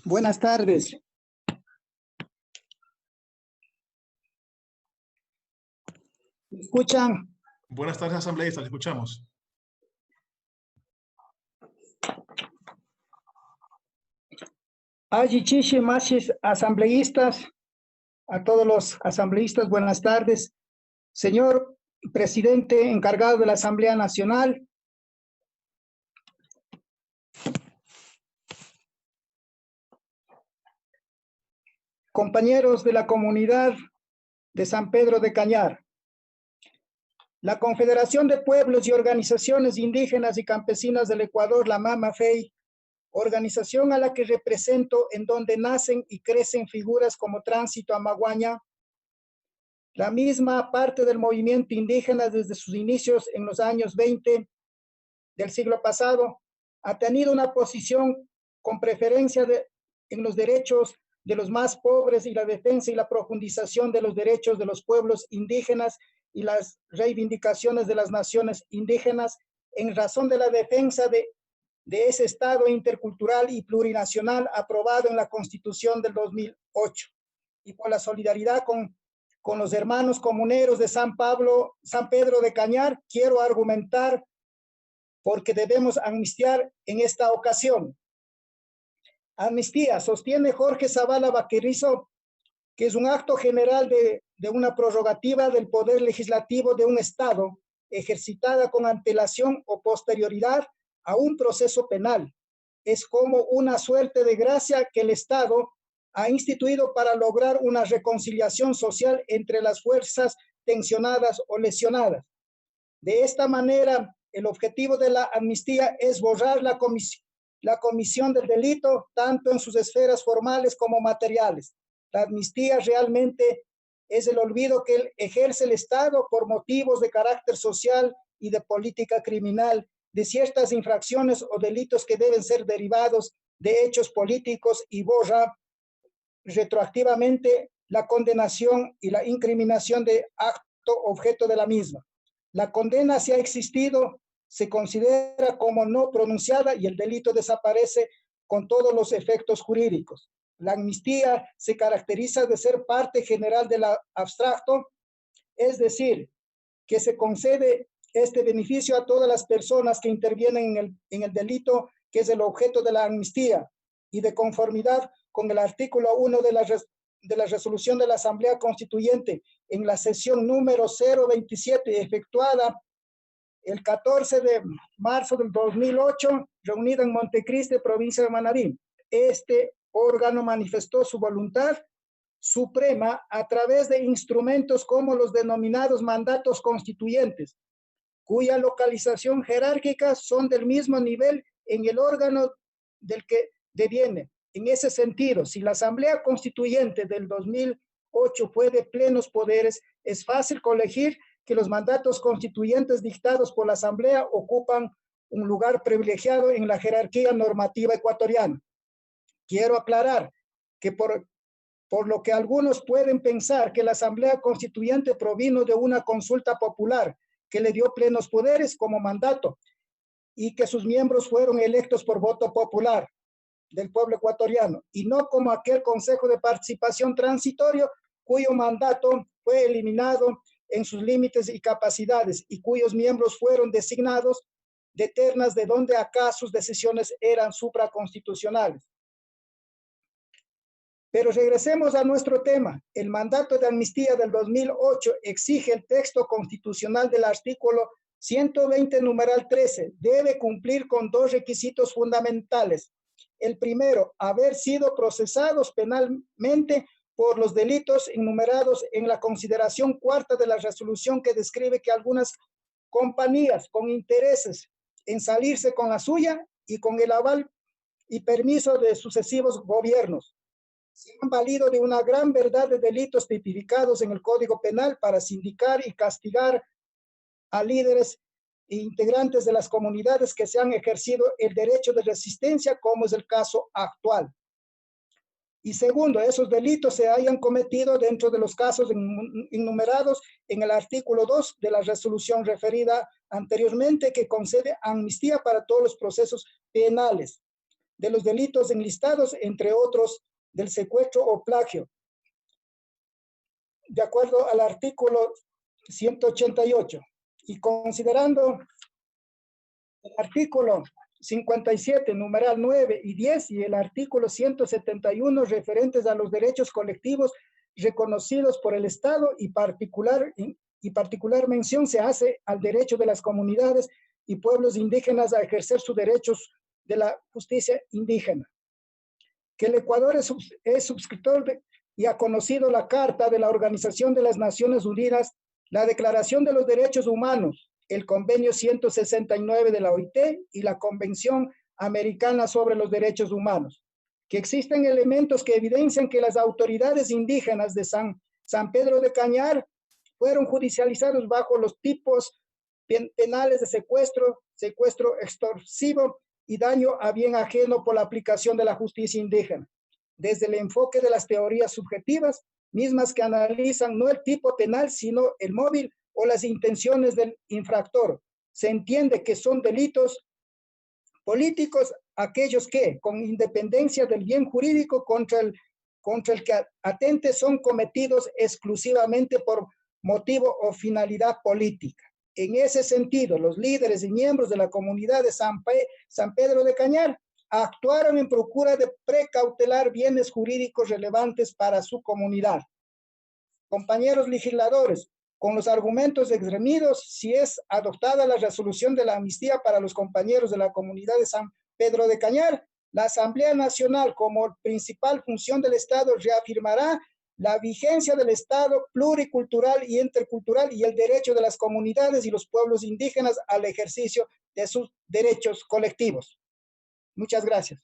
Buenas tardes. ¿Me escuchan? Buenas tardes, asambleístas, le escuchamos. Ayichishi, machis, asambleístas, a todos los asambleístas, buenas tardes. Señor presidente encargado de la Asamblea Nacional, compañeros de la comunidad de San Pedro de Cañar, la Confederación de Pueblos y Organizaciones Indígenas y Campesinas del Ecuador, la MAMAFEI, organización a la que represento, en donde nacen y crecen figuras como Tránsito Amaguaña, la misma parte del movimiento indígena desde sus inicios en los años 20 del siglo pasado, ha tenido una posición con preferencia en los derechos de los más pobres y la defensa y la profundización de los derechos de los pueblos indígenas y las reivindicaciones de las naciones indígenas en razón de la defensa de ese Estado intercultural y plurinacional aprobado en la Constitución del 2008 y por la solidaridad con los hermanos comuneros de San Pedro de Cañar, quiero argumentar porque debemos amnistiar en esta ocasión. Amnistía, sostiene Jorge Zavala Vaquerizo, que es un acto general de una prerrogativa del poder legislativo de un Estado ejercitada con antelación o posterioridad a un proceso penal. Es como una suerte de gracia que el Estado ha instituido para lograr una reconciliación social entre las fuerzas tensionadas o lesionadas. De esta manera, el objetivo de la amnistía es borrar la comisión del delito, tanto en sus esferas formales como materiales. La amnistía realmente es el olvido que ejerce el Estado por motivos de carácter social y de política criminal de ciertas infracciones o delitos que deben ser derivados de hechos políticos y borra retroactivamente la condenación y la incriminación de acto objeto de la misma. La condena, si ha existido, se considera como no pronunciada y el delito desaparece con todos los efectos jurídicos. La amnistía se caracteriza de ser parte general del abstracto, es decir, que se concede este beneficio a todas las personas que intervienen en el delito que es el objeto de la amnistía y de conformidad con el artículo 1 de la resolución de la Asamblea Constituyente en la sesión número 027 efectuada el 14 de marzo del 2008, reunida en Montecristi, provincia de Manabí. Este órgano manifestó su voluntad suprema a través de instrumentos como los denominados mandatos constituyentes, cuya localización jerárquica son del mismo nivel en el órgano del que deviene. En ese sentido, si la Asamblea Constituyente del 2008 fue de plenos poderes, es fácil colegir que los mandatos constituyentes dictados por la Asamblea ocupan un lugar privilegiado en la jerarquía normativa ecuatoriana. Quiero aclarar que por lo que algunos pueden pensar que la Asamblea Constituyente provino de una consulta popular que le dio plenos poderes como mandato y que sus miembros fueron electos por voto popular del pueblo ecuatoriano y no como aquel Consejo de Participación Transitorio cuyo mandato fue eliminado en sus límites y capacidades y cuyos miembros fueron designados de ternas de donde acá sus decisiones eran supraconstitucionales. Pero regresemos a nuestro tema. El mandato de amnistía del 2008 exige el texto constitucional del artículo 120, numeral 13. Debe cumplir con dos requisitos fundamentales. El primero, haber sido procesados penalmente por los delitos enumerados en la consideración cuarta de la resolución que describe que algunas compañías con intereses en salirse con la suya y con el aval y permiso de sucesivos gobiernos se han valido de una gran verdad de delitos tipificados en el Código Penal para sindicar y castigar a líderes e integrantes de las comunidades que se han ejercido el derecho de resistencia, como es el caso actual. Y segundo, esos delitos se hayan cometido dentro de los casos enumerados en el artículo 2 de la resolución referida anteriormente, que concede amnistía para todos los procesos penales. de los delitos enlistados, entre otros, del secuestro o plagio, de acuerdo al artículo 188. Y considerando el artículo 57, numeral 9 y 10, y el artículo 171 referentes a los derechos colectivos reconocidos por el Estado, y particular mención se hace al derecho de las comunidades y pueblos indígenas a ejercer sus derechos de la justicia indígena. Que el Ecuador es suscriptor y ha conocido la Carta de la Organización de las Naciones Unidas, la Declaración de los Derechos Humanos, el Convenio 169 de la OIT y la Convención Americana sobre los Derechos Humanos. Que existen elementos que evidencian que las autoridades indígenas de San Pedro de Cañar fueron judicializados bajo los tipos penales de secuestro, secuestro extorsivo y daño a bien ajeno por la aplicación de la justicia indígena, desde el enfoque de las teorías subjetivas, mismas que analizan no el tipo penal, sino el móvil o las intenciones del infractor. Se entiende que son delitos políticos aquellos que, con independencia del bien jurídico contra el que atente, son cometidos exclusivamente por motivo o finalidad política. En ese sentido, los líderes y miembros de la comunidad de San Pedro de Cañar actuaron en procura de precautelar bienes jurídicos relevantes para su comunidad. Compañeros legisladores, con los argumentos exremidos, si es adoptada la resolución de la amnistía para los compañeros de la comunidad de San Pedro de Cañar, la Asamblea Nacional, como principal función del Estado, reafirmará la vigencia del Estado pluricultural y intercultural y el derecho de las comunidades y los pueblos indígenas al ejercicio de sus derechos colectivos. Muchas gracias.